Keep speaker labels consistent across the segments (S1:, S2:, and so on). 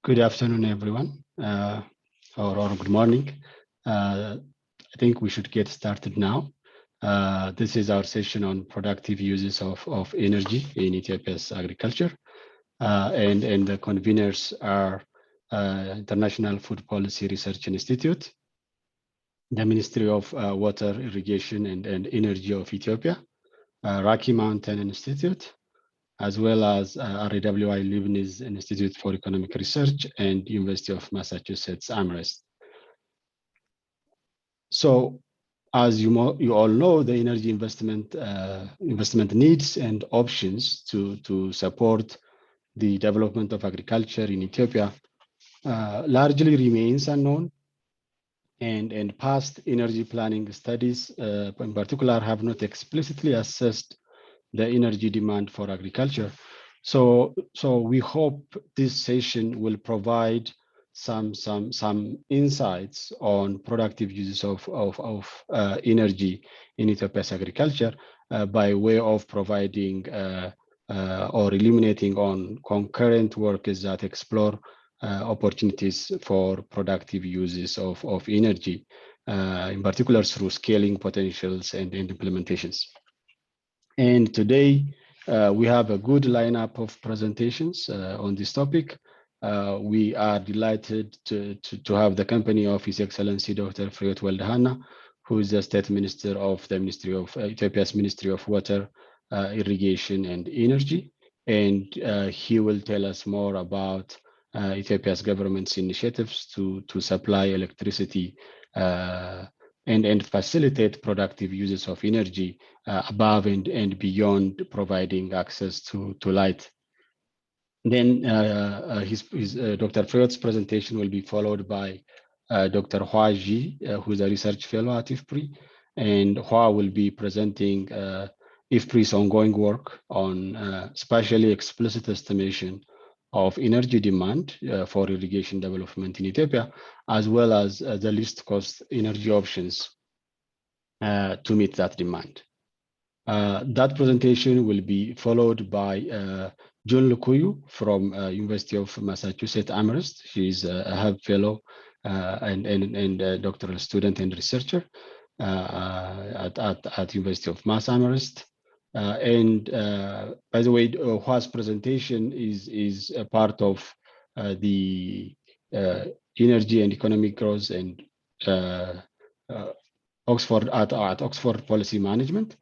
S1: Good afternoon, everyone, or good morning. I think we should get started now. This is our session on productive uses of energy in Ethiopia's agriculture. And the conveners are International Food Policy Research Institute, the Ministry of Water, Irrigation and Energy of Ethiopia, Rocky Mountain Institute, as well as RWI Leibniz Institute for Economic Research and University of Massachusetts Amherst. So, as you all know, the energy investment needs and options to support the development of agriculture in Ethiopia largely remains unknown, and past energy planning studies, in particular, have not explicitly assessed the energy demand for agriculture. So we hope this session will provide some insights on productive uses of energy in Ethiopia's agriculture by way of providing or illuminating on concurrent works that explore opportunities for productive uses of energy, in particular through scaling potentials and implementations. And today, we have a good lineup of presentations on this topic. We are delighted to have the company of His Excellency Dr. Freyot Weldehana, who is the State Minister of the Ministry of Ethiopia's Ministry of Water, Irrigation and Energy. And he will tell us more about Ethiopia's government's initiatives to supply electricity and facilitate productive uses of energy above and beyond providing access to light. Then Dr. Freyot's presentation will be followed by Dr. Hua Ji, who is a research fellow at IFPRI, and Hua will be presenting IFPRI's ongoing work on spatially explicit estimation of energy demand for irrigation development in Ethiopia, as well as the least cost energy options to meet that demand. That presentation will be followed by John Lukuyu from University of Massachusetts Amherst. She's a Hub Fellow and doctoral student and researcher at University of Mass Amherst. By the way, Hua's presentation is a part of the energy and economic growth and Oxford Policy Management.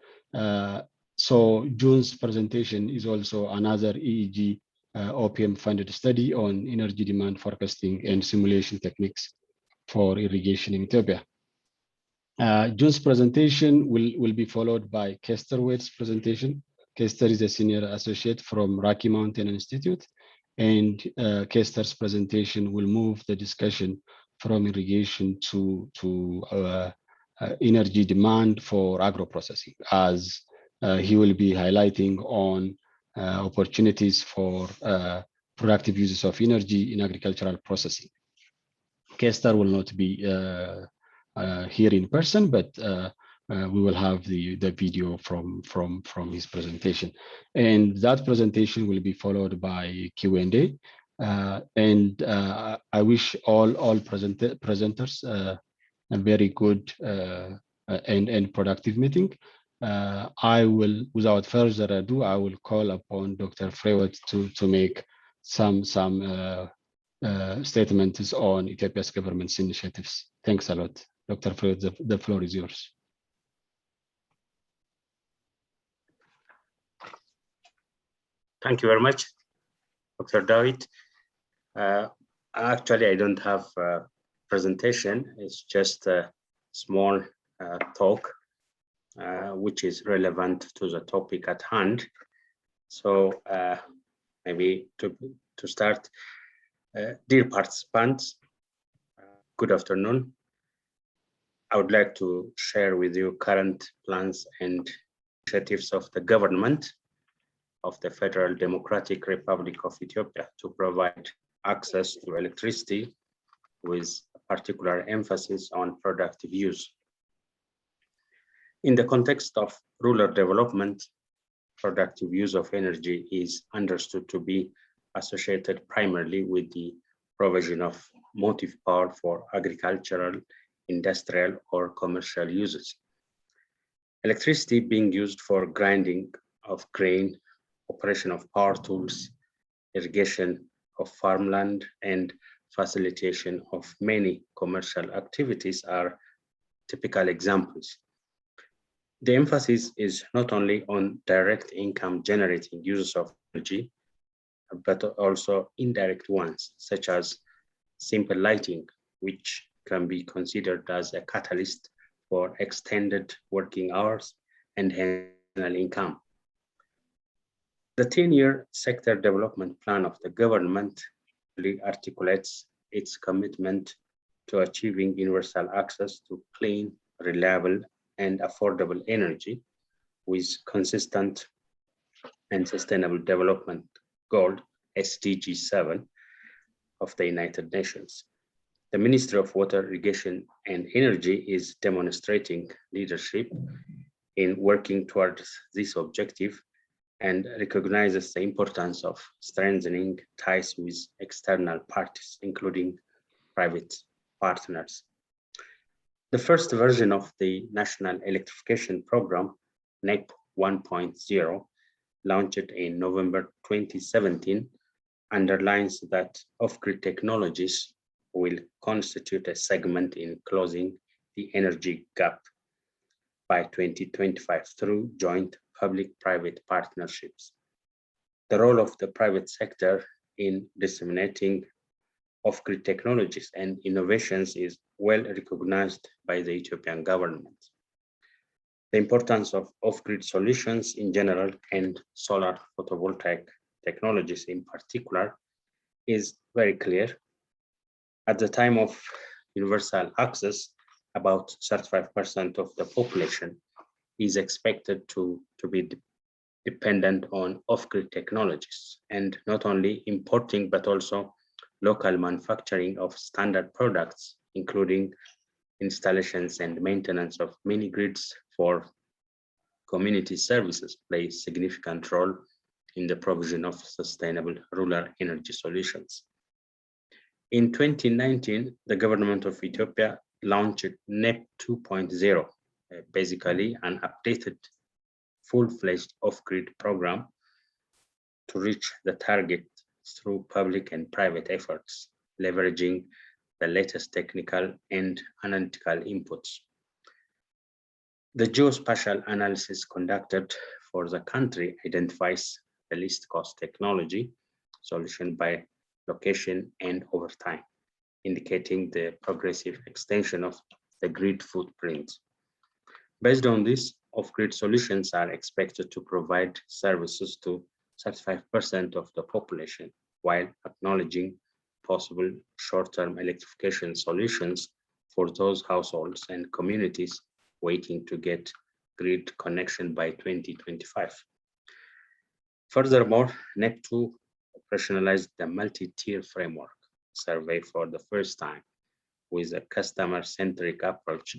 S1: So June's presentation is also another EEG OPM funded study on energy demand forecasting and simulation techniques for irrigation in Ethiopia. June's presentation will be followed by Kester Wade's presentation. Kester is a senior associate from Rocky Mountain Institute, and Kester's presentation will move the discussion from irrigation to energy demand for agro-processing, as he will be highlighting on opportunities for productive uses of energy in agricultural processing. Kester will not be here in person, but we will have the video from his presentation, and that presentation will be followed by Q&A. I wish all presenters a very good and productive meeting. I will, without further ado, I will call upon Dr. Freyot to make some statements on Ethiopia's government's initiatives. Thanks a lot. Dr. Freyot, the floor is yours.
S2: Thank you very much, Dr. David. Actually, I don't have a presentation. It's just a small talk, which is relevant to the topic at hand. So maybe to start, dear participants, good afternoon. I would like to share with you current plans and initiatives of the government of the Federal Democratic Republic of Ethiopia to provide access to electricity with a particular emphasis on productive use. In the context of rural development, productive use of energy is understood to be associated primarily with the provision of motive power for agricultural, industrial, or commercial uses. Electricity being used for grinding of grain, operation of power tools, irrigation of farmland, and facilitation of many commercial activities are typical examples. The emphasis is not only on direct income generating uses of energy, but also indirect ones, such as simple lighting, which can be considered as a catalyst for extended working hours and additional income. The 10-year sector development plan of the government articulates its commitment to achieving universal access to clean, reliable, and affordable energy with consistent and sustainable development goal, SDG 7 of the United Nations. The Ministry of Water, Irrigation, and Energy is demonstrating leadership in working towards this objective and recognizes the importance of strengthening ties with external parties, including private partners. The first version of the National Electrification Program, NEP 1.0, launched in November 2017, underlines that off-grid technologies will constitute a segment in closing the energy gap by 2025 through joint public-private partnerships. The role of the private sector in disseminating off-grid technologies and innovations is well recognized by the Ethiopian government. The importance of off-grid solutions in general and solar photovoltaic technologies in particular is very clear. At the time of universal access, about 35% of the population is expected to be dependent on off-grid technologies, and not only importing, but also local manufacturing of standard products, including installations and maintenance of mini grids for community services play a significant role in the provision of sustainable rural energy solutions. In 2019, the government of Ethiopia launched NEP 2.0, basically an updated full-fledged off-grid program to reach the target through public and private efforts, leveraging the latest technical and analytical inputs. The geospatial analysis conducted for the country identifies the least cost technology solution by location and over time, indicating the progressive extension of the grid footprint. Based on this, off-grid solutions are expected to provide services to 35% of the population, while acknowledging possible short-term electrification solutions for those households and communities waiting to get grid connection by 2025. Furthermore, NEP 2 operationalized the multi-tier framework survey for the first time with a customer-centric approach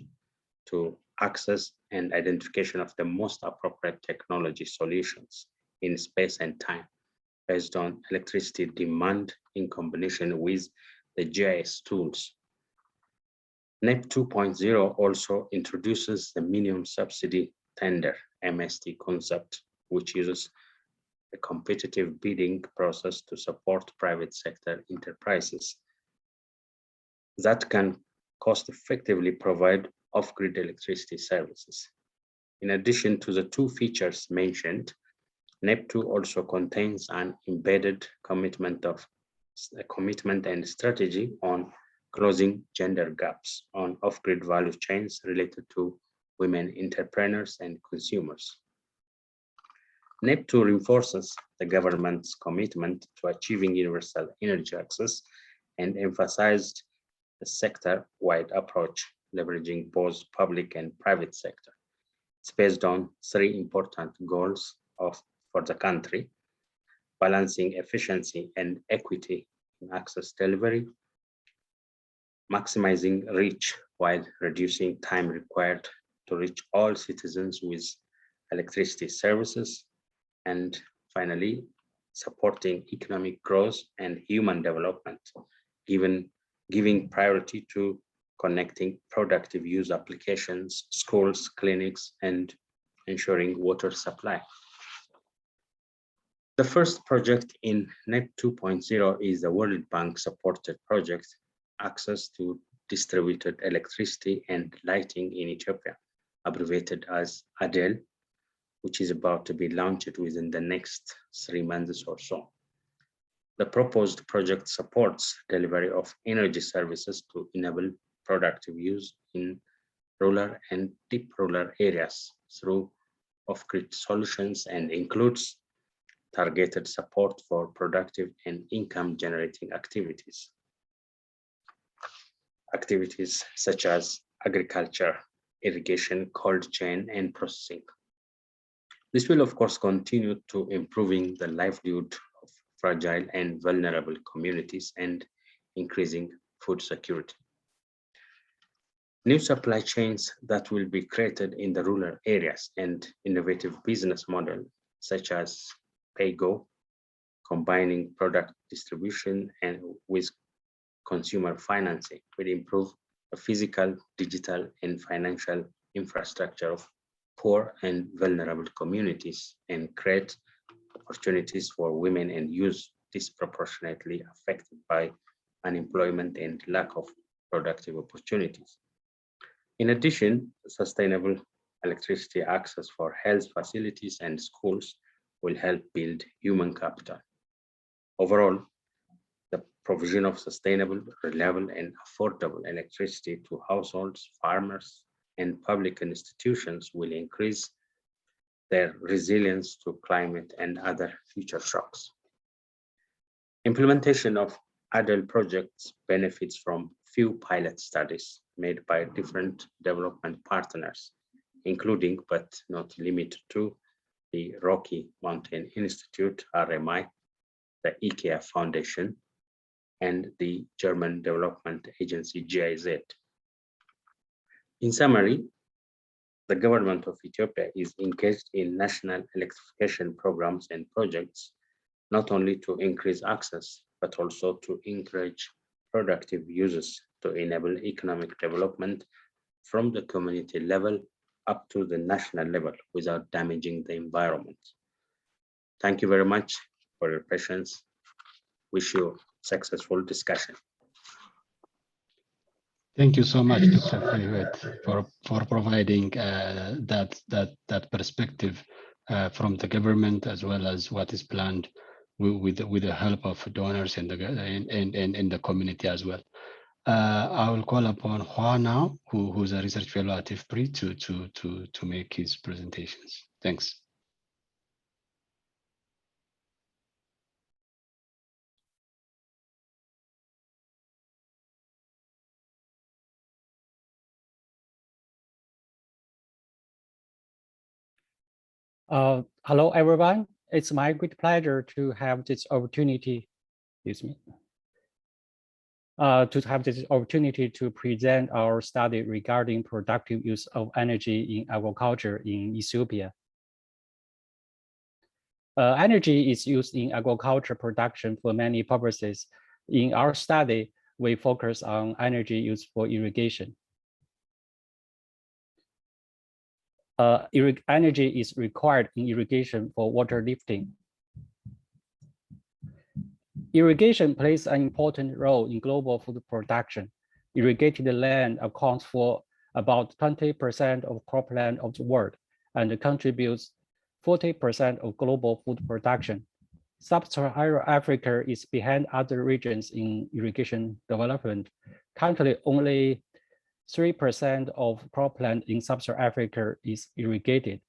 S2: to access and identification of the most appropriate technology solutions in space and time based on electricity demand in combination with the GIS tools. NEP 2.0 also introduces the minimum subsidy tender MST concept, which uses a competitive bidding process to support private sector enterprises that can cost effectively provide off-grid electricity services. In addition to the two features mentioned, NEP 2 also contains an embedded commitment and strategy on closing gender gaps on off-grid value chains related to women entrepreneurs and consumers. NEP 2 reinforces the government's commitment to achieving universal energy access and emphasized the sector-wide approach, leveraging both public and private sector. It's based on three important goals for the country: balancing efficiency and equity in access delivery, maximizing reach while reducing time required to reach all citizens with electricity services, and finally, supporting economic growth and human development giving priority to connecting productive use applications, schools, clinics, and ensuring water supply. The first project in NET 2.0 is the World Bank supported project, Access to Distributed Electricity and Lighting in Ethiopia, abbreviated as ADEL, which is about to be launched within the next 3 months or so. The proposed project supports delivery of energy services to enable productive use in rural and deep rural areas through off-grid solutions and includes targeted support for productive and income-generating activities. Activities such as agriculture, irrigation, cold chain, and processing. This will, of course, continue to improving the livelihood of fragile and vulnerable communities and increasing food security. New supply chains that will be created in the rural areas and innovative business model such as pay-go, combining product distribution and with consumer financing will improve the physical, digital, and financial infrastructure of poor and vulnerable communities and create opportunities for women and youth disproportionately affected by unemployment and lack of productive opportunities. In addition, sustainable electricity access for health facilities and schools will help build human capital. Overall, the provision of sustainable, reliable, and affordable electricity to households, farmers, and public institutions will increase their resilience to climate and other future shocks. Implementation of ADEL projects benefits from few pilot studies made by different development partners, including but not limited to the Rocky Mountain Institute, RMI, the IKEA Foundation, and the German Development Agency, GIZ. In summary, the government of Ethiopia is engaged in national electrification programs and projects, not only to increase access, but also to encourage productive uses to enable economic development from the community level up to the national level without damaging the environment. Thank you very much for your patience. Wish you successful discussion.
S1: Thank you so much, Dr. Fayed, for providing that perspective from the government as well as what is planned with the help of donors and the community as well. I will call upon Hua now, who's a research fellow at IFPRI, to make his presentations. Thanks.
S3: Hello, everyone. It's my great pleasure to have this opportunity, to present our study regarding productive use of energy in agriculture in Ethiopia. Energy is used in agriculture production for many purposes. In our study, we focus on energy used for irrigation. Energy is required in irrigation for water lifting. Irrigation plays an important role in global food production. Irrigated land accounts for about 20% of cropland of the world and contributes 40% of global food production. Sub-Saharan Africa is behind other regions in irrigation development. Currently, only 3% of cropland in Sub-Saharan Africa is irrigated.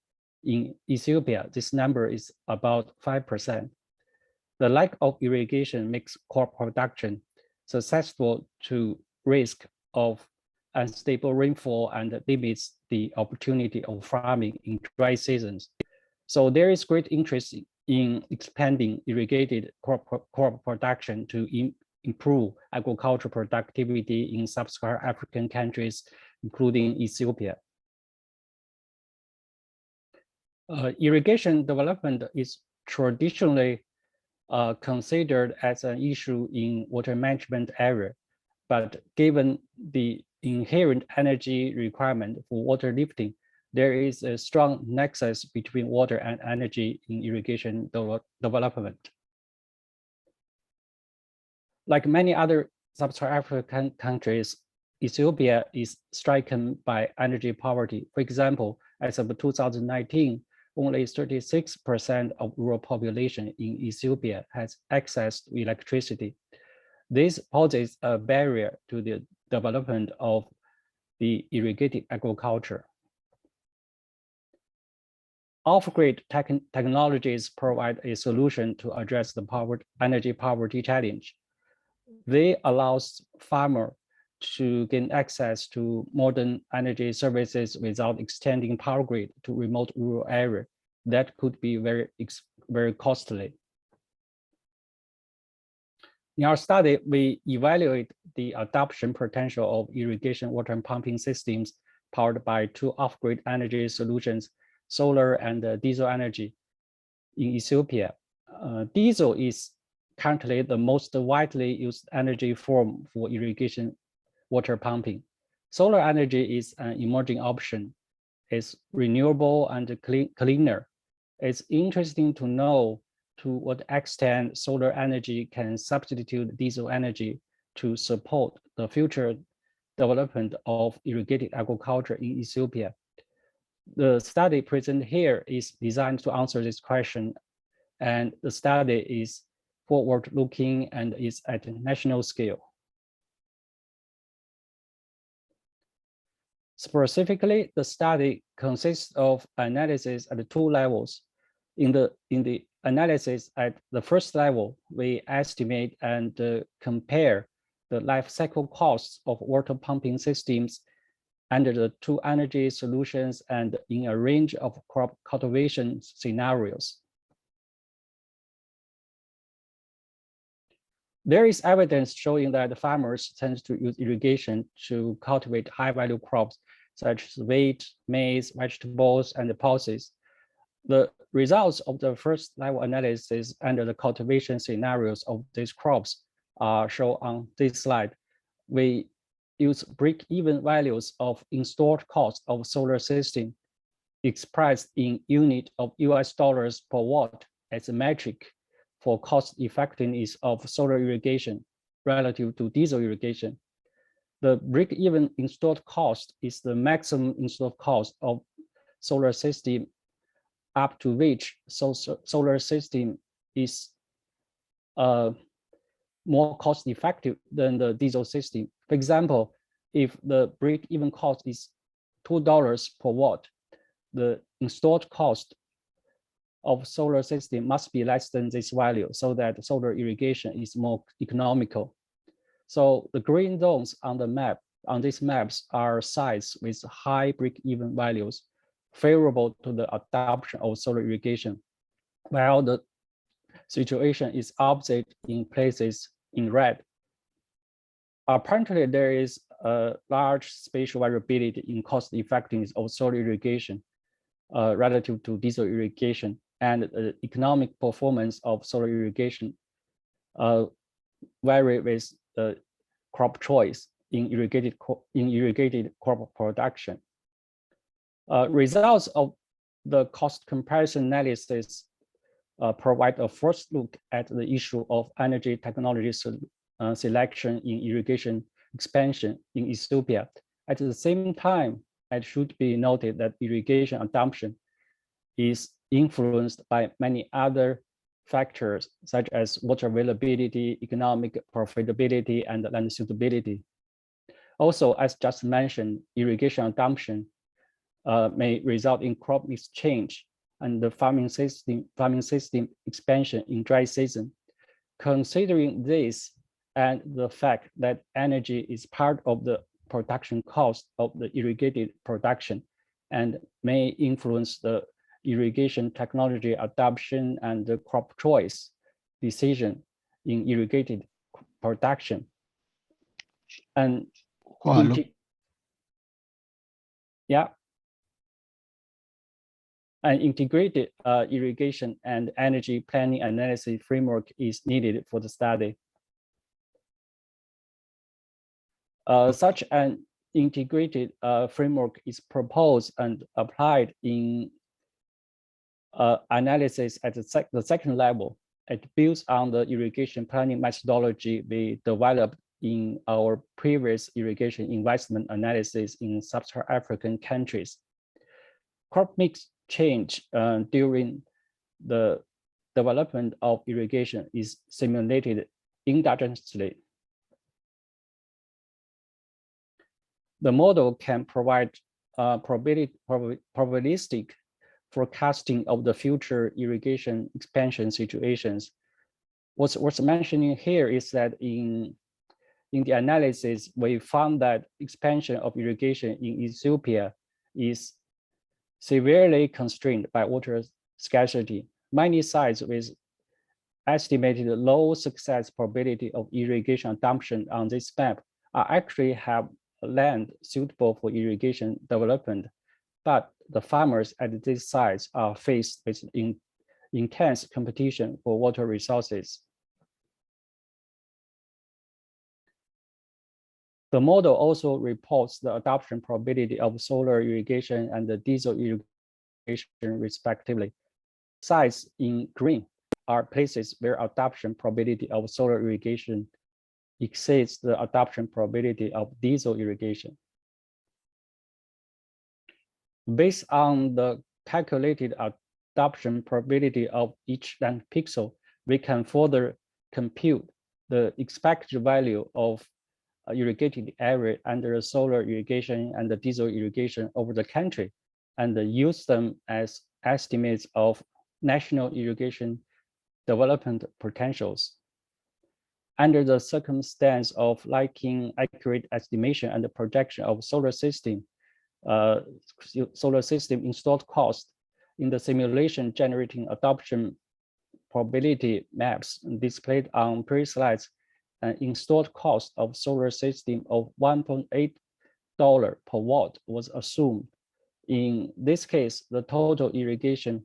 S3: In Ethiopia, this number is about 5%. The lack of irrigation makes crop production susceptible to risk of unstable rainfall and limits the opportunity of farming in dry seasons. So there is great interest in expanding irrigated crop production to improve agricultural productivity in sub-Saharan African countries, including Ethiopia. Irrigation development is traditionally considered as an issue in water management area, but given the inherent energy requirement for water lifting, there is a strong nexus between water and energy in irrigation development. Like many other sub-Saharan African countries, Ethiopia is stricken by energy poverty. For example, as of 2019, only 36% of rural population in Ethiopia has access to electricity. This poses a barrier to the development of the irrigated agriculture. Off-grid technologies provide a solution to address the energy poverty challenge. They allow farmers to gain access to modern energy services without extending power grid to remote rural areas. That could be very costly. In our study, we evaluate the adoption potential of irrigation water and pumping systems powered by two off-grid energy solutions, solar and diesel energy in Ethiopia. Diesel is currently the most widely used energy form for irrigation water pumping. Solar energy is an emerging option. It's renewable and cleaner. It's interesting to know to what extent solar energy can substitute diesel energy to support the future development of irrigated agriculture in Ethiopia. The study presented here is designed to answer this question, and the study is forward-looking and is at a national scale. Specifically, the study consists of analysis at two levels. In the analysis at the first level, we estimate and compare the life cycle costs of water pumping systems under the two energy solutions and in a range of crop cultivation scenarios. There is evidence showing that farmers tend to use irrigation to cultivate high-value crops such as wheat, maize, vegetables, and pulses. The results of the first level analysis under the cultivation scenarios of these crops are shown on this slide. We use break-even values of installed cost of solar system expressed in unit of US dollars per watt as a metric for cost effectiveness of solar irrigation relative to diesel irrigation. The break-even installed cost is the maximum installed cost of solar system up to which solar system is more cost effective than the diesel system. For example, if the break-even cost is $2 per watt, the installed cost of solar system must be less than this value so that solar irrigation is more economical. So the green zones on the map, on these maps are sites with high break-even values favorable to the adoption of solar irrigation, while the situation is opposite in places in red. Apparently, there is a large spatial variability in cost effectiveness of solar irrigation relative to diesel irrigation, and the economic performance of solar irrigation vary with the crop choice in irrigated crop production. Results of the cost comparison analysis provide a first look at the issue of energy technology selection in irrigation expansion in Ethiopia. At the same time, it should be noted that irrigation adoption is influenced by many other factors such as water availability, economic profitability, and land suitability. Also, as just mentioned, irrigation adoption may result in crop exchange and the farming system expansion in dry season. Considering this and the fact that energy is part of the production cost of the irrigated production and may influence the irrigation technology adoption and the crop choice decision in irrigated production. And yeah. An integrated irrigation and energy planning analysis framework is needed for the study. Such an integrated framework is proposed and applied in analysis at the second level. It builds on the irrigation planning methodology we developed in our previous irrigation investment analysis in sub-Saharan African countries. Crop mix change during the development of irrigation is simulated endogenously. The model can provide probabilistic forecasting of the future irrigation expansion situations. What's worth mentioning here is that in the analysis, we found that expansion of irrigation in Ethiopia is severely constrained by water scarcity. Many sites with estimated low success probability of irrigation adoption on this map are actually have land suitable for irrigation development, but the farmers at these sites are faced with intense competition for water resources. The model also reports the adoption probability of solar irrigation and the diesel irrigation respectively. Sites in green are places where adoption probability of solar irrigation exceeds the adoption probability of diesel irrigation. Based on the calculated adoption probability of each land pixel, we can further compute the expected value of irrigated area under solar irrigation and the diesel irrigation over the country, and use them as estimates of national irrigation development potentials. Under the circumstance of lacking accurate estimation and the projection of solar system installed cost in the simulation generating adoption probability maps displayed on previous slides, an installed cost of solar system of $1.8 per watt was assumed. In this case, the total irrigation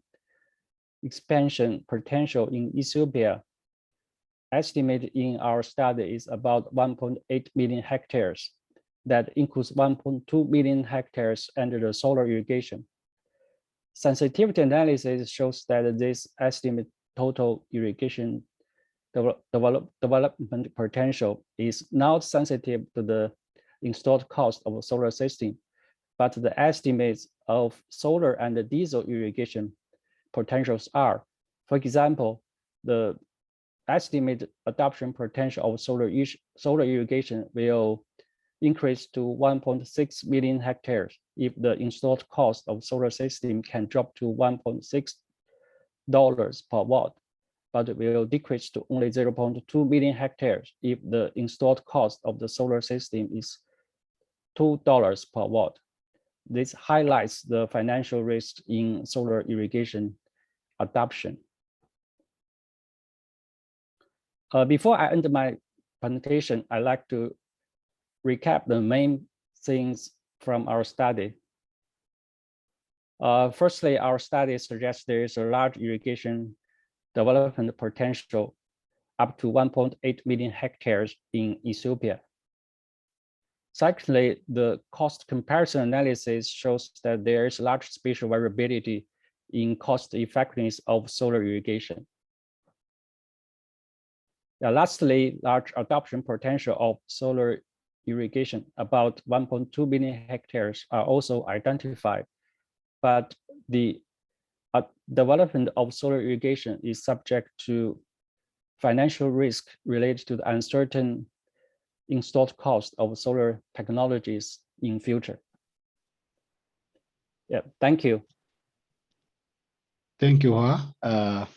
S3: expansion potential in Ethiopia estimated in our study is about 1.8 million hectares. That includes 1.2 million hectares under the solar irrigation. Sensitivity analysis shows that this estimate total irrigation development potential is not sensitive to the installed cost of a solar system, but the estimates of solar and the diesel irrigation potentials are. For example, the estimated adoption potential of solar irrigation will increase to 1.6 million hectares if the installed cost of solar system can drop to $1.6 per watt, but it will decrease to only 0.2 million hectares if the installed cost of the solar system is $2 per watt. This highlights the financial risk in solar irrigation adoption. Before I end my presentation, I'd like to recap the main things from our study. Firstly, our study suggests there is a large irrigation development potential up to 1.8 million hectares in Ethiopia. Secondly, the cost comparison analysis shows that there is large spatial variability in cost effectiveness of solar irrigation. Lastly, large adoption potential of solar irrigation, about 1.2 million hectares, are also identified, but the development of solar irrigation is subject to financial risk related to the uncertain installed cost of solar technologies in future. Yeah, thank you.
S1: Thank you, Hoa.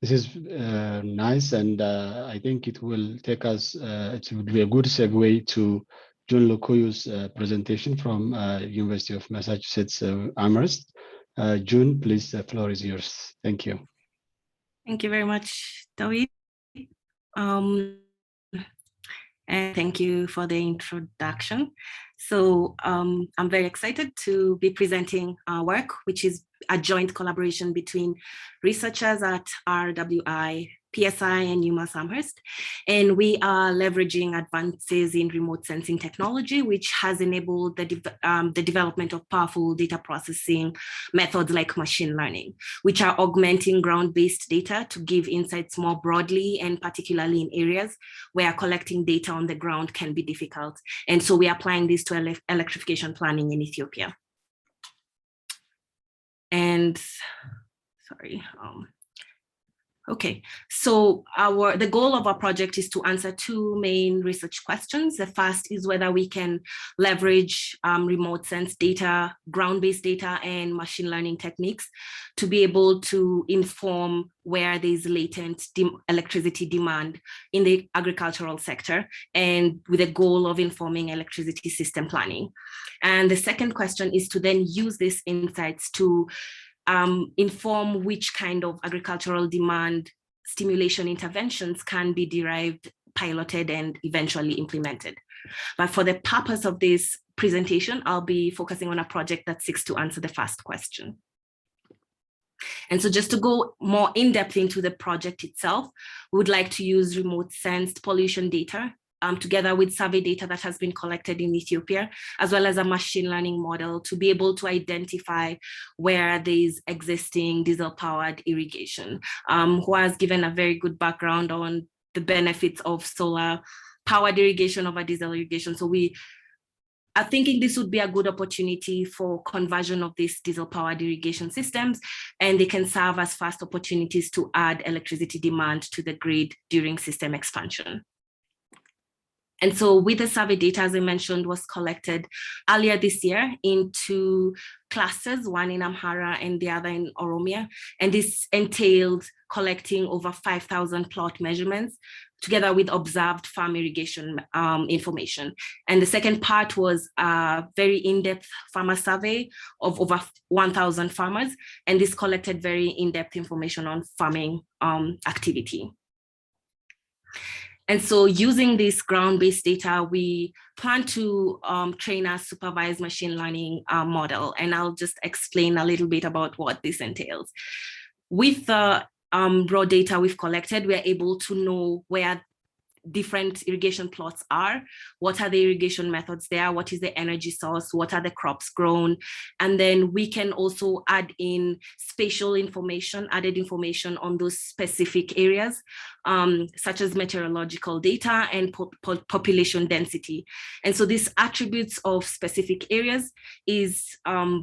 S1: This is nice, and I think it will take us, it would be a good segue to June Lukuyu's presentation from University of Massachusetts Amherst. June, please, the floor is yours. Thank you.
S4: Thank you very much, David. And thank you for the introduction. So I'm very excited to be presenting our work, which is a joint collaboration between researchers at RWI, PSI, and UMass Amherst. And we are leveraging advances in remote sensing technology, which has enabled the development of powerful data processing methods like machine learning, which are augmenting ground-based data to give insights more broadly, and particularly in areas where collecting data on the ground can be difficult. And so we are applying this to electrification planning in Ethiopia. And sorry. Okay, so the goal of our project is to answer two main research questions. The first is whether we can leverage remote sense data, ground-based data, and machine learning techniques to be able to inform where there's latent electricity demand in the agricultural sector, and with the goal of informing electricity system planning. And the second question is to then use these insights to inform which kind of agricultural demand stimulation interventions can be derived, piloted, and eventually implemented. But for the purpose of this presentation, I'll be focusing on a project that seeks to answer the first question. And so just to go more in depth into the project itself, we would like to use remote sensed pollution data together with survey data that has been collected in Ethiopia, as well as a machine learning model to be able to identify where there is existing diesel-powered irrigation, who has given a very good background on the benefits of solar-powered irrigation over diesel irrigation. So we are thinking this would be a good opportunity for conversion of these diesel-powered irrigation systems, and they can serve as fast opportunities to add electricity demand to the grid during system expansion. And so with the survey data, as I mentioned, was collected earlier this year in two clusters, one in Amhara and the other in Oromia. And this entailed collecting over 5,000 plot measurements together with observed farm irrigation information. And the second part was a very in-depth farmer survey of over 1,000 farmers. And this collected very in-depth information on farming activity. And so using this ground-based data, we plan to train a supervised machine learning model. And I'll just explain a little bit about what this entails. With the raw data we've collected, we are able to know where different irrigation plots are, what are the irrigation methods there, what is the energy source, what are the crops grown, and then we can also add in spatial information, added information on those specific areas, such as meteorological data and population density. And so these attributes of specific areas is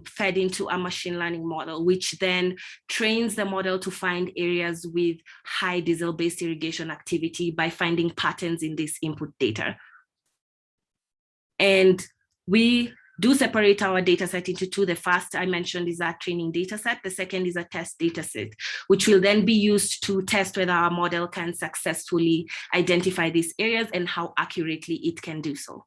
S4: fed into a machine learning model, which then trains the model to find areas with high diesel-based irrigation activity by finding patterns in this input data. And we do separate our data set into two. The first I mentioned is our training data set. The second is a test data set, which will then be used to test whether our model can successfully identify these areas and how accurately it can do so.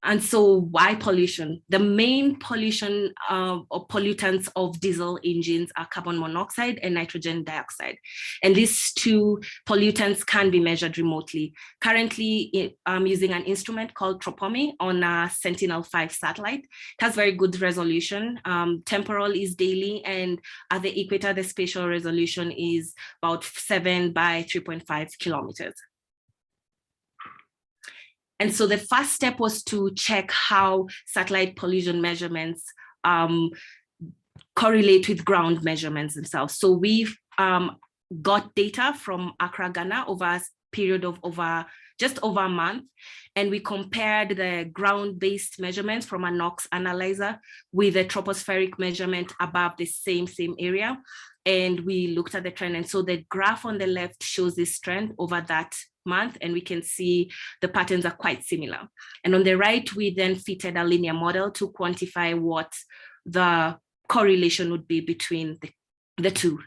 S4: And so why pollution? The main pollution or pollutants of diesel engines are carbon monoxide and nitrogen dioxide. And these two pollutants can be measured remotely. Currently, I'm using an instrument called Tropomi on a Sentinel-5 satellite. It has very good resolution. Temporal is daily, and at the equator, the spatial resolution is about 7 by 3.5 kilometers. And so the first step was to check how satellite pollution measurements correlate with ground measurements themselves. So we've got data from Accra, Ghana over a period of just over a month. And we compared the ground-based measurements from a NOx analyzer with a tropospheric measurement above the same area. And we looked at the trend. And so the graph on the left shows this trend over that month, and we can see the patterns are quite similar. And on the right, we then fitted a linear model to quantify what the correlation would be between the two.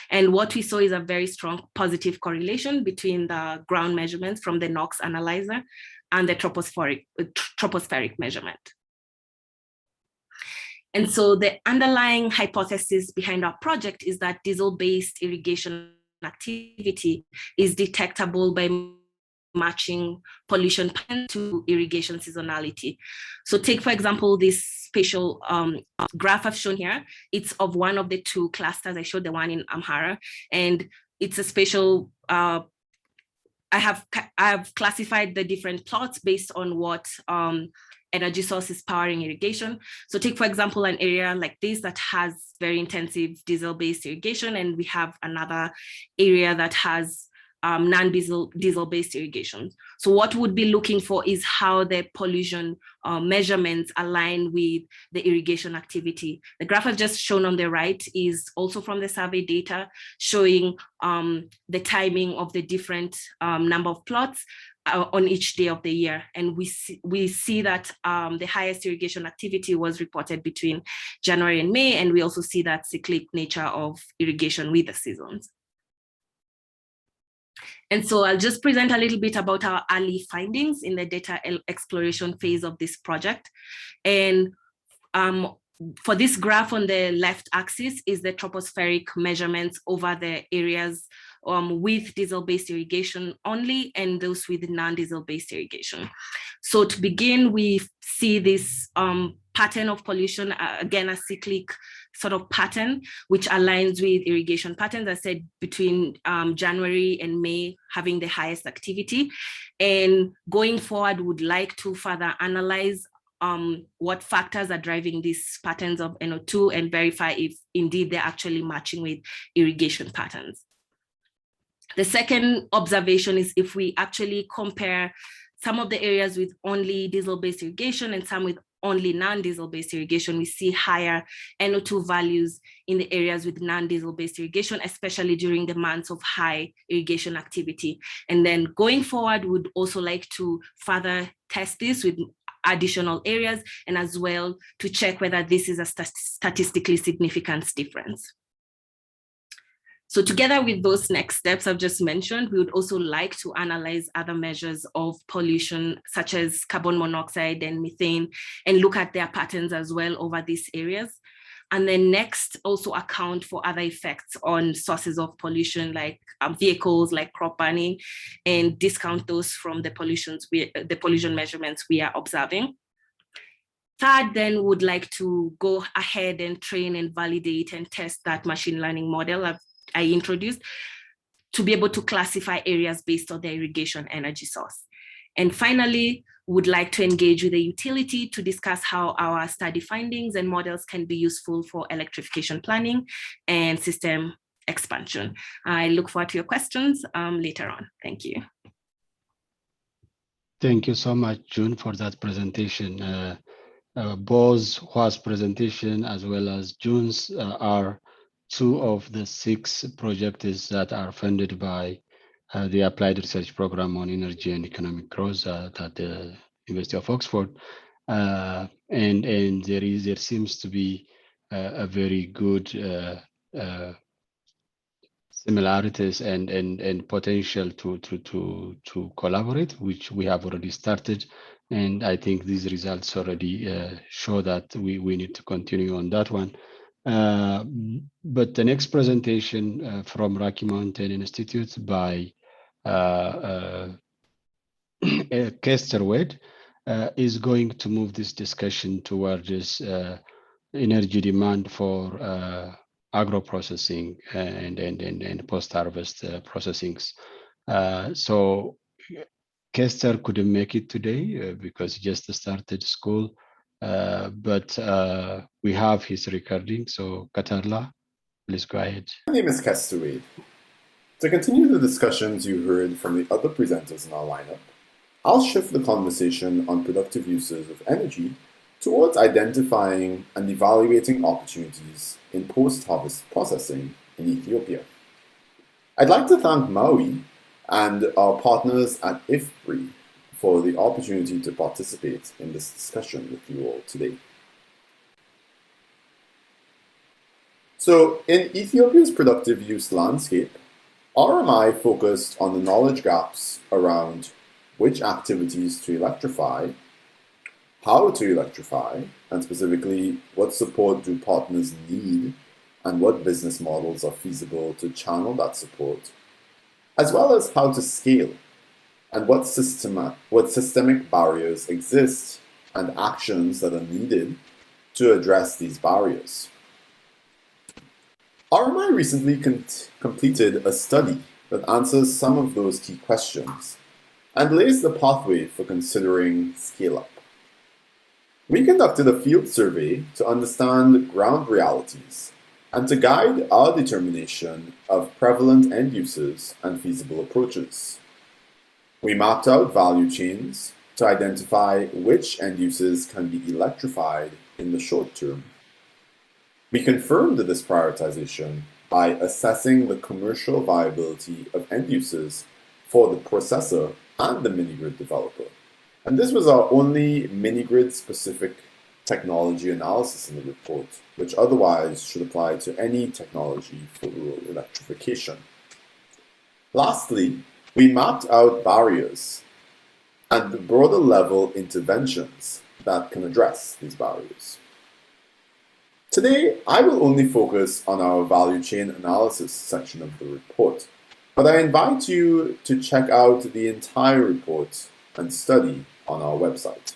S4: And what we saw is a very strong positive correlation between the ground measurements from the NOx analyzer and the tropospheric measurement. And so the underlying hypothesis behind our project is that diesel-based irrigation activity is detectable by matching pollution pattern to irrigation seasonality. So take, for example, this spatial graph I've shown here. It's of one of the two clusters. I showed the one in Amhara, and it's a spatial, I have classified the different plots based on what energy source is powering irrigation. So take, for example, an area like this that has very intensive diesel-based irrigation, and we have another area that has non-diesel-based irrigation. So what we'd be looking for is how the pollution measurements align with the irrigation activity. The graph I've just shown on the right is also from the survey data, showing the timing of the different number of plots on each day of the year. And we see that the highest irrigation activity was reported between January and May, and we also see that cyclic nature of irrigation with the seasons. And so I'll just present a little bit about our early findings in the data exploration phase of this project. And for this graph on the left axis is the tropospheric measurements over the areas with diesel-based irrigation only and those with non-diesel-based irrigation. So to begin, we see this pattern of pollution, again, a cyclic sort of pattern, which aligns with irrigation patterns, I said, between January and May having the highest activity. And going forward, would like to further analyze what factors are driving these patterns of NO2 and verify if indeed they're actually matching with irrigation patterns. The second observation is if we actually compare some of the areas with only diesel-based irrigation and some with only non-diesel-based irrigation, we see higher NO2 values in the areas with non-diesel-based irrigation, especially during the months of high irrigation activity. And then going forward, we'd also like to further test this with additional areas and as well to check whether this is a statistically significant difference. So together with those next steps I've just mentioned, we would also like to analyze other measures of pollution, such as carbon monoxide and methane, and look at their patterns as well over these areas. And then next, also account for other effects on sources of pollution, like vehicles, like crop burning, and discount those from the pollution measurements we are observing. Third, then would like to go ahead and train and validate and test that machine learning model I introduced to be able to classify areas based on their irrigation energy source. And finally, would like to engage with the utility to discuss how our study findings and models can be useful for electrification planning and system expansion. I look forward to your questions later on. Thank you.
S1: Thank you so much, June, for that presentation. Both Hua's presentation as well as June's are two of the 6 projects that are funded by the Applied Research Program on Energy and Economic Growth at the University of Oxford. And there seems to be a very good similarities and potential to collaborate, which we have already started. And I think these results already show that we need to continue on that one. But the next presentation from Rocky Mountain Institute by Kester Wade is going to move this discussion towards this energy demand for agro-processing and post-harvest processings. So Kester couldn't make it today because he just started school. But we have his recording. So Katarla, please go ahead.
S5: My name is Kester Wade. To continue the discussions you heard from the other presenters in our lineup, I'll shift the conversation on productive uses of energy towards identifying and evaluating opportunities in post-harvest processing in Ethiopia. I'd like to thank MoWIE and our partners at IFPRI for the opportunity to participate in this discussion with you all today. So, in Ethiopia's productive use landscape, RMI focused on the knowledge gaps around which activities to electrify, how to electrify, and specifically what support do partners need and what business models are feasible to channel that support, as well as how to scale and what systemic barriers exist and actions that are needed to address these barriers. RMI recently completed a study that answers some of those key questions and lays the pathway for considering scale-up. We conducted a field survey to understand ground realities and to guide our determination of prevalent end uses and feasible approaches. We mapped out value chains to identify which end uses can be electrified in the short term. We confirmed this prioritization by assessing the commercial viability of end uses for the processor and the mini-grid developer. And this was our only mini-grid specific technology analysis in the report, which otherwise should apply to any technology for rural electrification. Lastly, we mapped out barriers and the broader level interventions that can address these barriers. Today, I will only focus on our value chain analysis section of the report, but I invite you to check out the entire report and study on our website.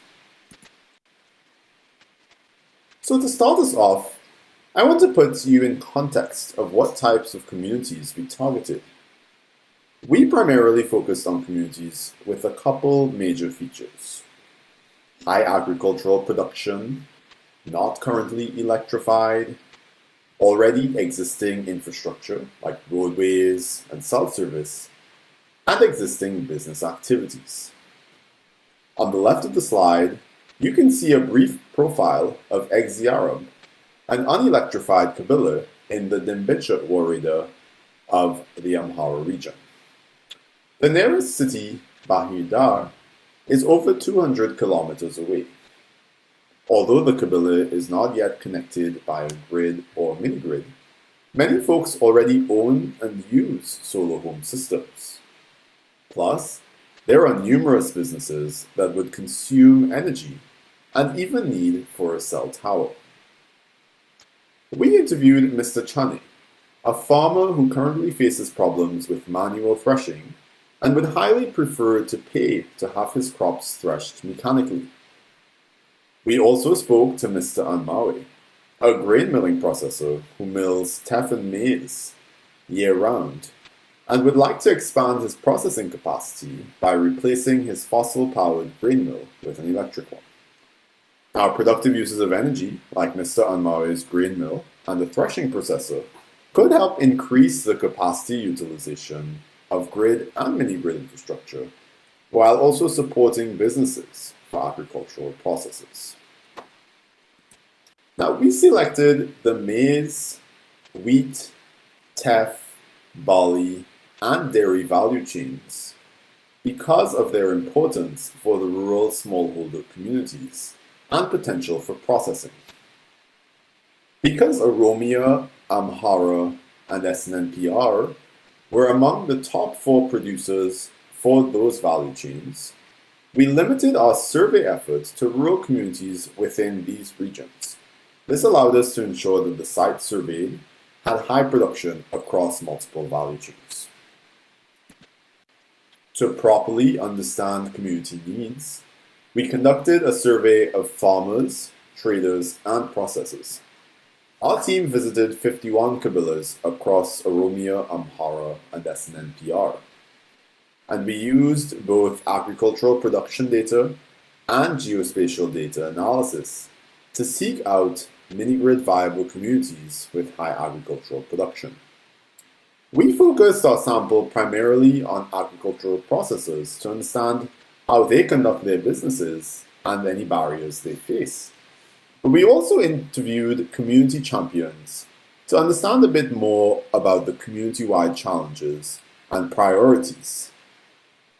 S5: So to start us off, I want to put you in context of what types of communities we targeted. We primarily focused on communities with a couple major features: high agricultural production, not currently electrified, already existing infrastructure like roadways and cell service, and existing business activities. On the left of the slide, you can see a brief profile of Exziarab, an unelectrified Kabila in the Dimbicha woreda of the Amhara region. The nearest city, Bahir Dar, is over 200 kilometers away. Although the Kabila is not yet connected by a grid or mini-grid, many folks already own and use solar home systems. Plus, there are numerous businesses that would consume energy and even need for a cell tower. We interviewed Mr. Chane, a farmer who currently faces problems with manual threshing and would highly prefer to pay to have his crops threshed mechanically. We also spoke to Mr. Anmawe, a grain milling processor who mills teff and maize year-round, and would like to expand his processing capacity by replacing his fossil-powered grain mill with an electric one. Our productive uses of energy, like Mr. Anmawe's grain mill and the threshing processor, could help increase the capacity utilization of grid and mini-grid infrastructure, while also supporting businesses for agricultural processes. Now, we selected the maize, wheat, teff, barley, and dairy value chains because of their importance for the rural smallholder communities and potential for processing. Because Oromia, Amhara, and SNNPR were among the top 4 producers for those value chains, we limited our survey efforts to rural communities within these regions. This allowed us to ensure that the sites surveyed had high production across multiple value chains. To properly understand community needs, we conducted a survey of farmers, traders, and processors. Our team visited 51 Kabilas across Oromia, Amhara, and SNNPR. And we used both agricultural production data and geospatial data analysis to seek out mini-grid viable communities with high agricultural production. We focused our sample primarily on agricultural processors to understand how they conduct their businesses and any barriers they face. But we also interviewed community champions to understand a bit more about the community-wide challenges and priorities,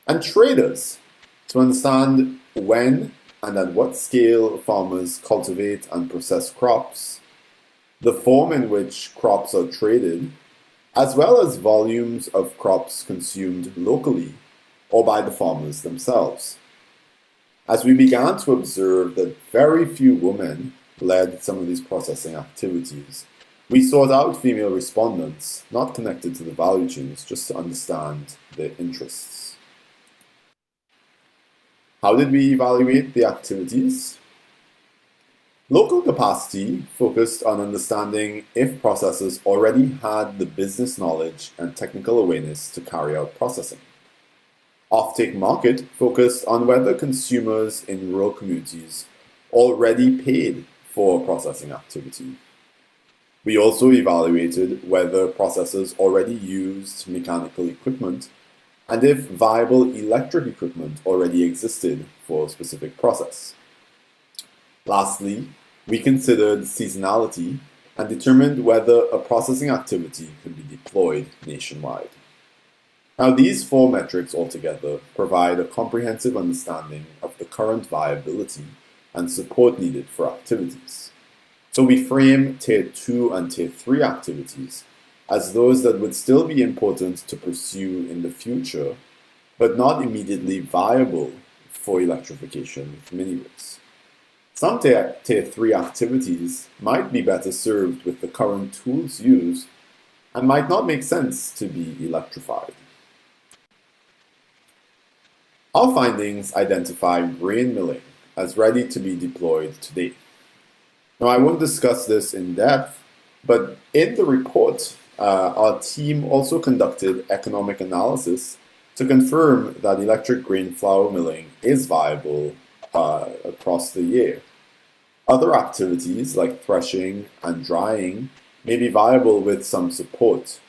S5: and traders to understand when and at what scale farmers cultivate and process crops, the form in which crops are traded, as well as volumes of crops consumed locally or by the farmers themselves. As we began to observe that very few women led some of these processing activities, We sought out female respondents not connected to the value chains just to understand their interests. How did we evaluate the activities? Local capacity focused on understanding if processors already had the business knowledge and technical awareness to carry out processing. Offtake market focused on whether consumers in rural communities already paid for processing activity. We also evaluated whether processors already used mechanical equipment and if viable electric equipment already existed for a specific process. Lastly, we considered seasonality and determined whether a processing activity could be deployed nationwide. Now, these 4 metrics altogether provide a comprehensive understanding of the current viability and support needed for activities. So we frame Tier 2 and Tier 3 activities as those that would still be important to pursue in the future, but not immediately viable for electrification with mini-grids. Some Tier 3 activities might be better served with the current tools used and might not make sense to be electrified. Our findings identify grain milling as ready to be deployed today. Now, I won't discuss this in depth, but in the report, our team also conducted economic analysis to confirm that electric grain flour milling is viable across the year. Other activities like threshing and drying may be viable with some support.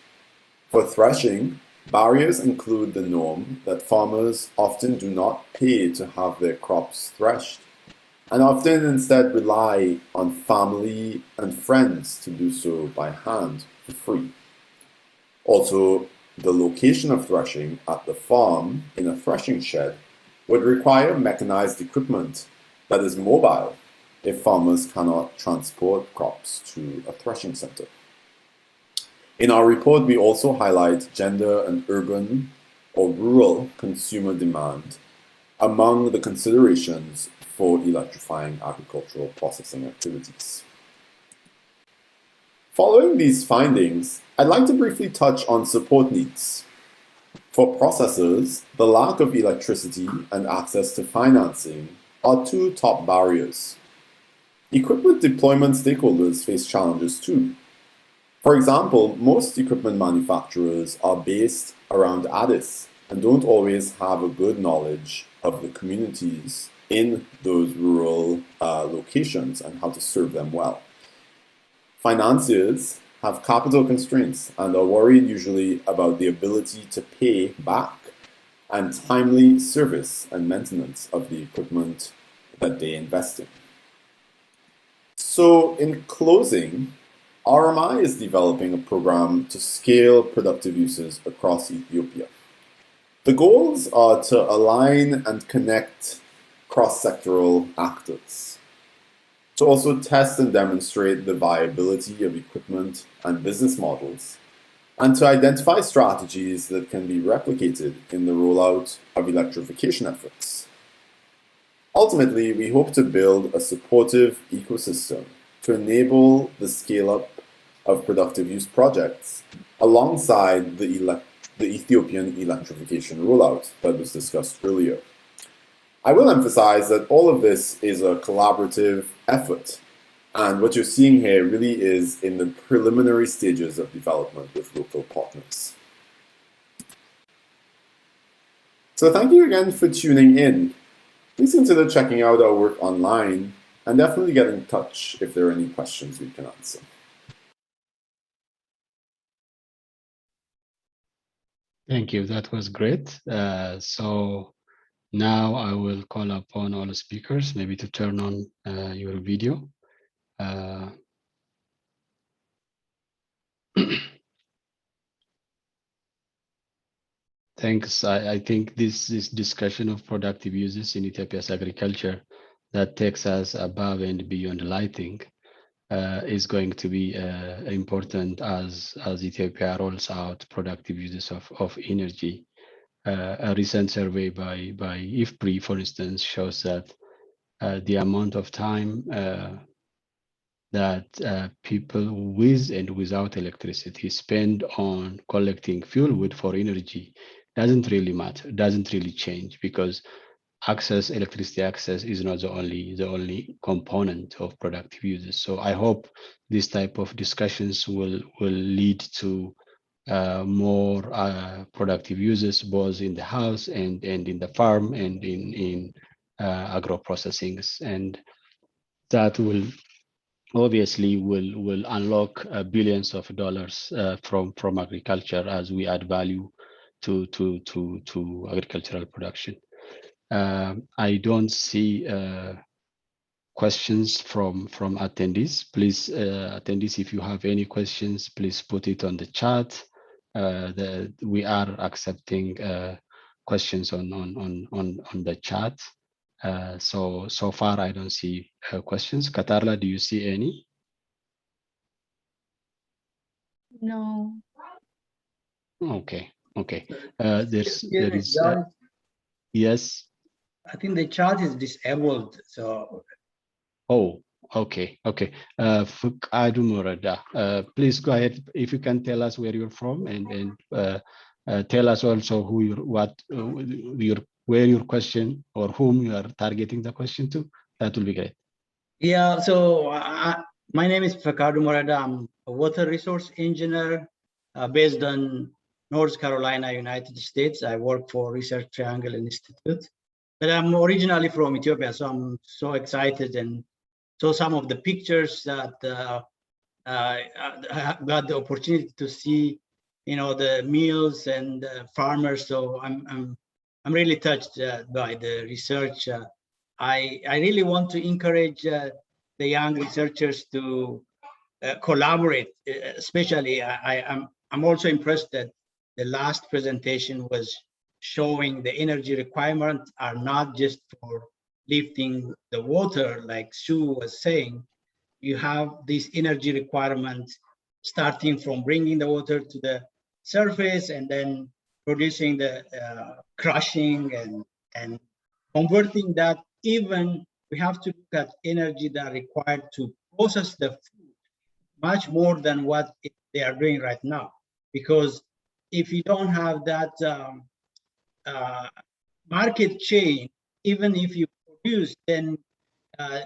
S5: For threshing, barriers include the norm that farmers often do not pay to have their crops threshed, and often instead rely on family and friends to do so by hand for free. Also, the location of threshing at the farm in a threshing shed would require mechanized equipment that is mobile if farmers cannot transport crops to a threshing center. In our report, we also highlight gender and urban or rural consumer demand among the considerations for electrifying agricultural processing activities. Following these findings, I'd like to briefly touch on support needs. For processors, the lack of electricity and access to financing are 2 top barriers. Equipment deployment stakeholders face challenges too. For example, most equipment manufacturers are based around Addis and don't always have a good knowledge of the communities in those rural locations and how to serve them well. Financiers have capital constraints and are worried usually about the ability to pay back and timely service and maintenance of the equipment that they invest in. So in closing, RMI is developing a program to scale productive uses across Ethiopia. The goals are to align and connect cross-sectoral actors, to also test and demonstrate the viability of equipment and business models, and to identify strategies that can be replicated in the rollout of electrification efforts. Ultimately, we hope to build a supportive ecosystem to enable the scale-up of productive use projects alongside the Ethiopian electrification rollout that was discussed earlier. I will emphasize that all of this is a collaborative effort, and what you're seeing here really is in the preliminary stages of development with local partners. So thank you again for tuning in. Please consider checking out our work online and definitely get in touch if there are any questions we can answer.
S1: Thank you. That was great. So now I will call upon all the speakers maybe to turn on your video. Thanks. I think this discussion of productive uses in Ethiopia's agriculture that takes us above and beyond lighting is going to be important as Ethiopia rolls out productive uses of energy. A recent survey by IFPRI, for instance, shows that the amount of time that people with and without electricity spend on collecting fuel wood for energy doesn't really matter, doesn't really change, because electricity access is not the only component of productive uses. So I hope this type of discussions will lead to more productive uses, both in the house and in the farm and in agro-processing, and that will obviously will unlock billions of dollars from agriculture as we add value to agricultural production. I don't see questions from attendees. Please, attendees, if you have any questions, please put it on the chat. We are accepting questions on the chat. So far, I don't see questions. Katarla, do you see any?
S6: No.
S1: Okay. There is
S7: John,
S1: yes.
S7: I think the chat is disabled. So
S1: Oh, okay. Fukadu Murada, please go ahead. If you can tell us where you're from and tell us also who where your question or whom you are targeting the question to. That will be great.
S7: yeah, so my name is Ricardo Morada. I'm a water resource engineer based on North Carolina, United States. I work for Research Triangle Institute, but I'm originally from Ethiopia, so I'm so excited and saw some of the pictures that I got the opportunity to see, the mills and farmers. So I'm really touched by the research. I really want to encourage the young researchers to collaborate. Especially, I'm also impressed that the last presentation was showing the energy requirements are not just for lifting the water, like Sue was saying. You have these energy requirements starting from bringing the water to the surface and then producing the crushing and converting that. Even we have to look at energy that required to process the food much more than what they are doing right now. Because if you don't have that market chain, even if you produce, then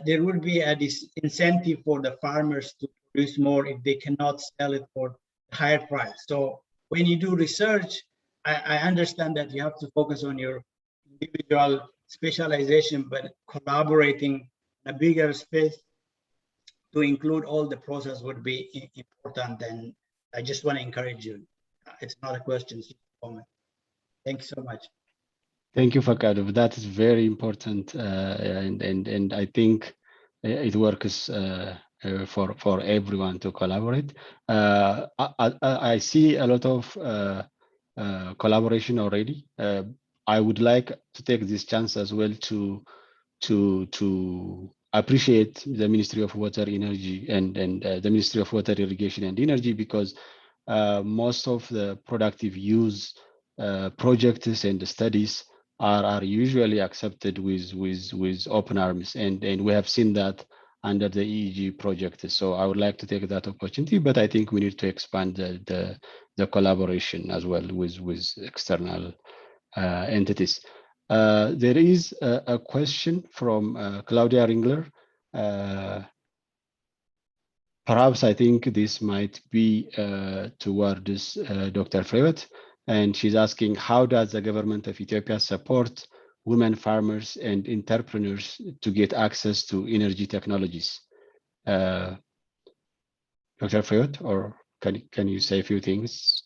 S7: there will be a disincentive for the farmers to produce more if they cannot sell it for a higher price. So when you do research, I understand that you have to focus on your individual specialization, but collaborating a bigger space to include all the process would be important. And I just want to encourage you. It's not a question, it's a comment. Thank you so much.
S1: Thank you, Fakado. That is very important, and I think it works for everyone to collaborate. I see a lot of collaboration already. I would like to take this chance as well to appreciate the Ministry of Water, Energy, and the Ministry of Water, Irrigation, and Energy, because most of the productive use projects and studies are usually accepted with open arms, and we have seen that under the EEG project. So I would like to take that opportunity, but I think we need to expand the collaboration as well with external entities. There is a question from Claudia Ringler. Perhaps I think this might be towards Dr. Frevet, and she's asking, how does the government of Ethiopia support women farmers and entrepreneurs to get access to energy technologies? Dr. Frevet, or can you say a few things?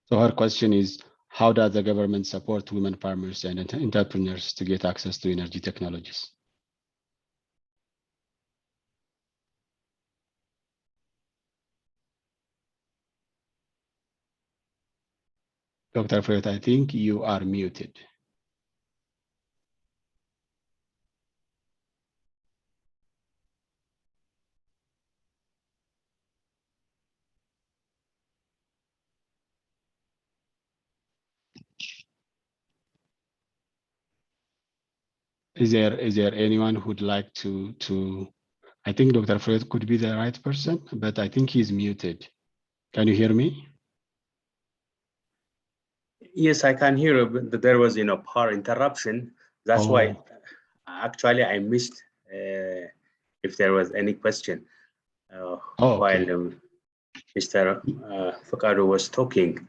S1: So her question is, how does the government support women farmers and entrepreneurs to get access to energy technologies? Dr. Freud, I think you are muted. Is there anyone who'd like to I think Dr. Freud could be the right person, but I think he's muted. Can you hear me?
S2: Yes, I can hear you, but there was, power interruption. That's why actually I missed if there was any question while Mr. Fakado was talking.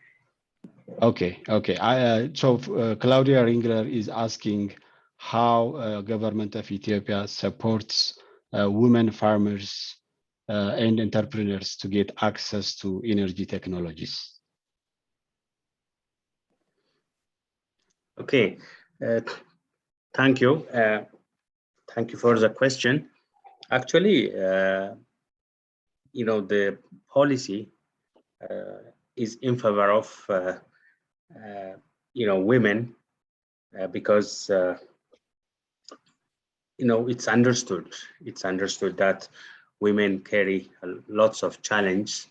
S1: Okay. So Claudia Ringler is asking how government of Ethiopia supports women farmers and entrepreneurs to get access to energy technologies.
S2: Okay, thank you. Thank you for the question. Actually, the policy is in favor of women because it's understood that women carry lots of challenges,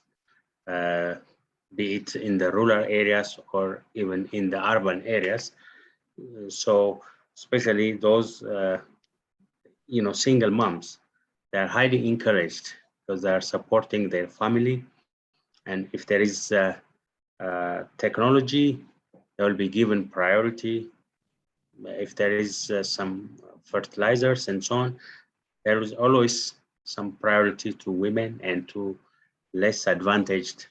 S2: be it in the rural areas or even in the urban areas. So especially those single moms, they are highly encouraged because they are supporting their family, and if there is technology, they will be given priority. If there is some fertilizers and so on, there is always some priority to women and to less advantaged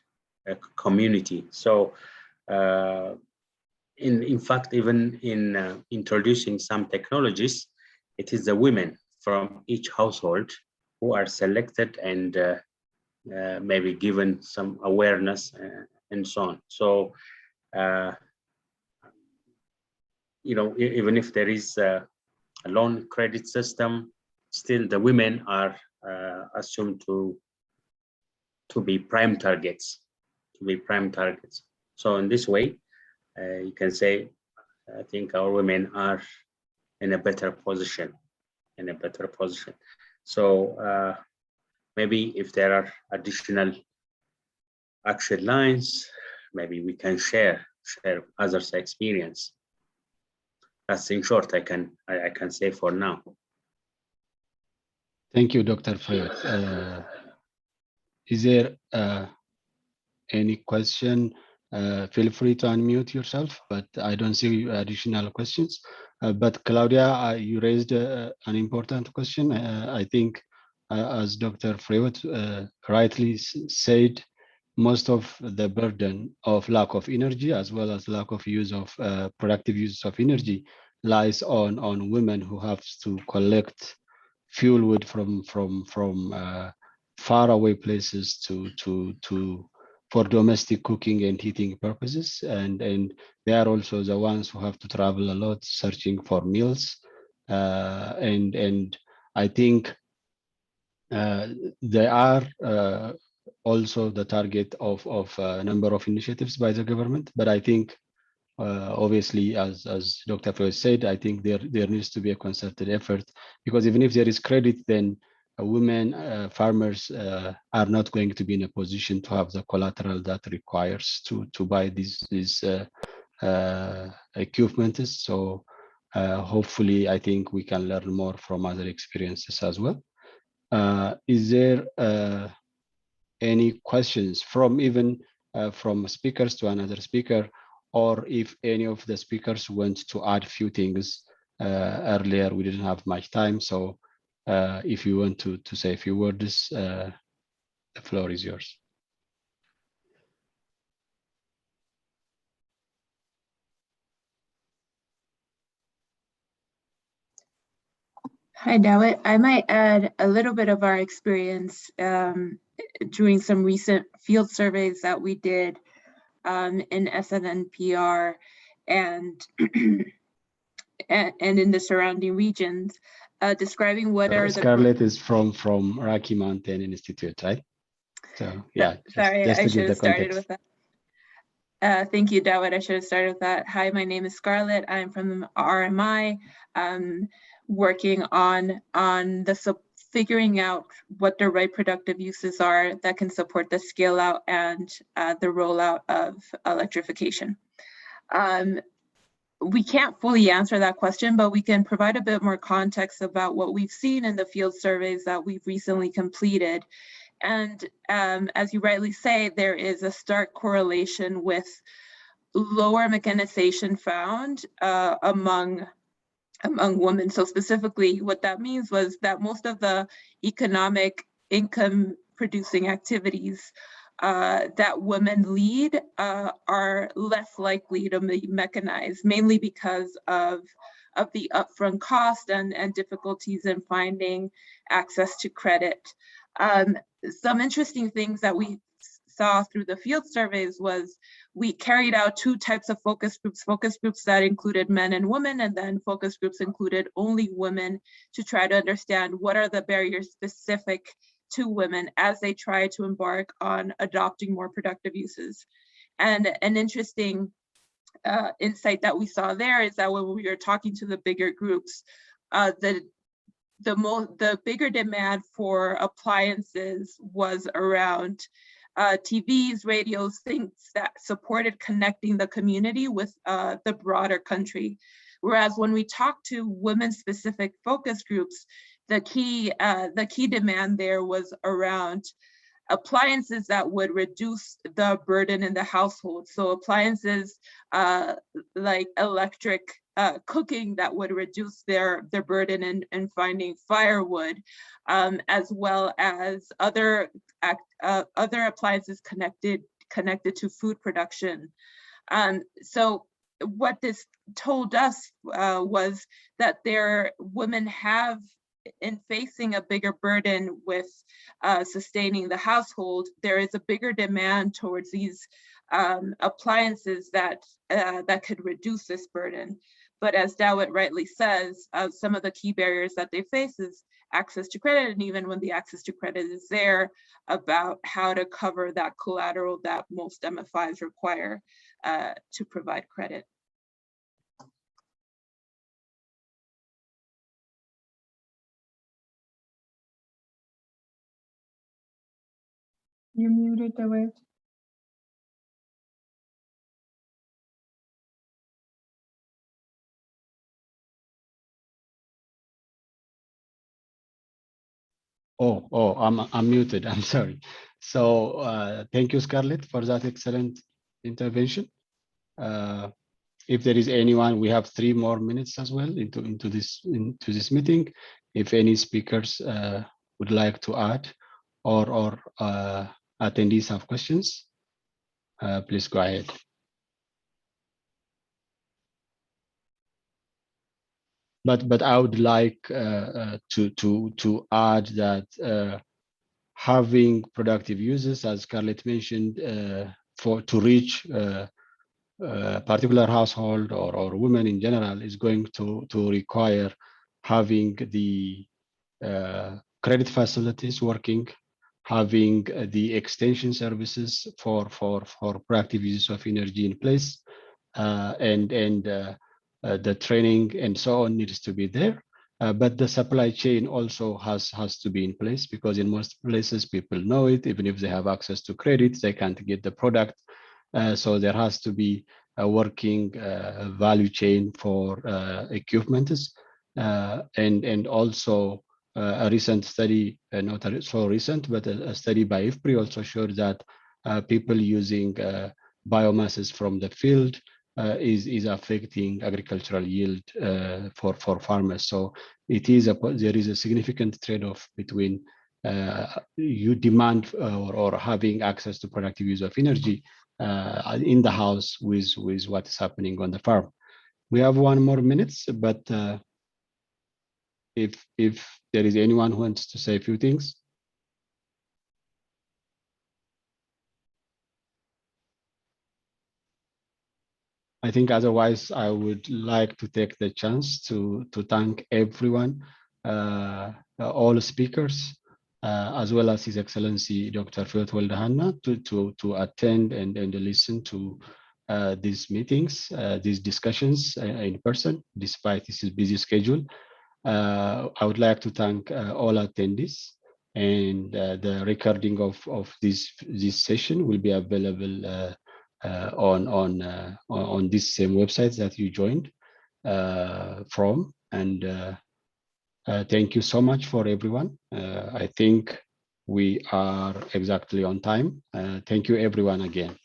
S2: community. So in fact, even in introducing some technologies, it is the women from each household who are selected and maybe given some awareness and so on. So, even if there is a loan credit system, still the women are assumed to be prime targets, So in this way, you can say, I think our women are in a better position, So maybe if there are additional action lines, maybe we can share others' experience. That's in short I can say for now.
S1: Thank you, Dr. Freud. Is there any question? Feel free to unmute yourself, but I don't see additional questions. But Claudia, you raised an important question. I think, as Dr. Freud rightly said, most of the burden of lack of energy, as well as lack of use of productive use of energy, lies on women who have to collect fuel wood from far away places for domestic cooking and heating purposes, and they are also the ones who have to travel a lot searching for meals, and I think they are also the target of a number of initiatives by the government. But I think obviously, as Dr. Freud said, I think there needs to be a concerted effort, because even if there is credit, then women farmers are not going to be in a position to have the collateral that requires to buy these equipment. So hopefully, I think we can learn more from other experiences as well. Is there any questions from from speakers to another speaker, or if any of the speakers want to add a few things? Earlier we didn't have much time, so if you want to say a few words, the floor is yours.
S6: Hi, Dawit. I might add a little bit of our experience during some recent field surveys that we did in SNNPR and and in the surrounding regions, describing what are the—
S1: Scarlett is from Rocky Mountain Institute, right? So yeah,
S6: sorry,
S1: just
S6: I
S1: to
S6: should
S1: give
S6: have
S1: the
S6: started
S1: context.
S6: with that. Thank you, Dawit. I should have started with that. Hi, my name is Scarlett. I'm from RMI, working on figuring out what the right productive uses are that can support the scale out and the rollout of electrification. we can't fully answer that question, but we can provide a bit more context about what we've seen in the field surveys that we've recently completed. And as you rightly say, there is a stark correlation with lower mechanization found among women. So specifically, what that means was that most of the economic income producing activities that women lead are less likely to be mechanized, mainly because of the upfront cost and difficulties in finding access to credit. Some interesting things that we saw through the field surveys was we carried out 2 types of focus groups that included men and women, and then focus groups included only women, to try to understand what are the barriers specific to women as they try to embark on adopting more productive uses. And an interesting insight that we saw there is that when we were talking to the bigger groups, the bigger demand for appliances was around TVs, radios, things that supported connecting the community with the broader country. Whereas when we talk to women-specific focus groups, the key demand there was around appliances that would reduce the burden in the household. So appliances like electric cooking that would reduce their burden in finding firewood, as well as other appliances connected to food production. So what this told us was that women have, in facing a bigger burden with sustaining the household, there is a bigger demand towards these appliances that could reduce this burden. But as Dawit rightly says, some of the key barriers that they face is access to credit, and even when the access to credit is there, about how to cover that collateral that most MFIs require to provide credit. You're muted, Dawit.
S1: I'm muted. I'm sorry. So thank you, Scarlett, for that excellent intervention. If there is anyone, we have 3 more minutes as well into this meeting. If any speakers would like to add, or attendees have questions, please go ahead. But I would like to add that having productive uses, as Scarlett mentioned, to reach a particular household or women in general, is going to require having the credit facilities working, having the extension services for proactive use of energy in place, and the training and so on needs to be there. But the supply chain also has to be in place, because in most places people know it, even if they have access to credit, they can't get the product. So there has to be a working value chain for equipments, and also a recent study, not so recent, but a study by IFPRI also showed that people using biomasses from the field is affecting agricultural yield for farmers. So there is a significant trade-off between you demand or having access to productive use of energy in the house with what is happening on the farm. We have 1 more minute, but if there is anyone who wants to say a few things. I think otherwise I would like to take the chance to thank everyone, all speakers, as well as His Excellency Dr. Fiot Hanna to attend and listen to these meetings, these discussions in person, despite this busy schedule. I would like to thank all attendees, and the recording of this session will be available on this same website that you joined from. And thank you so much for everyone. I think we are exactly on time. Thank you everyone again.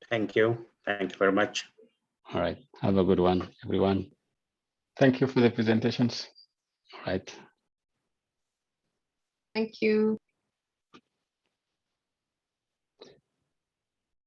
S2: Thank you. Thank you very much.
S1: All right. Have a good one, everyone.
S8: Thank you for the presentations.
S1: All right.
S9: Thank you.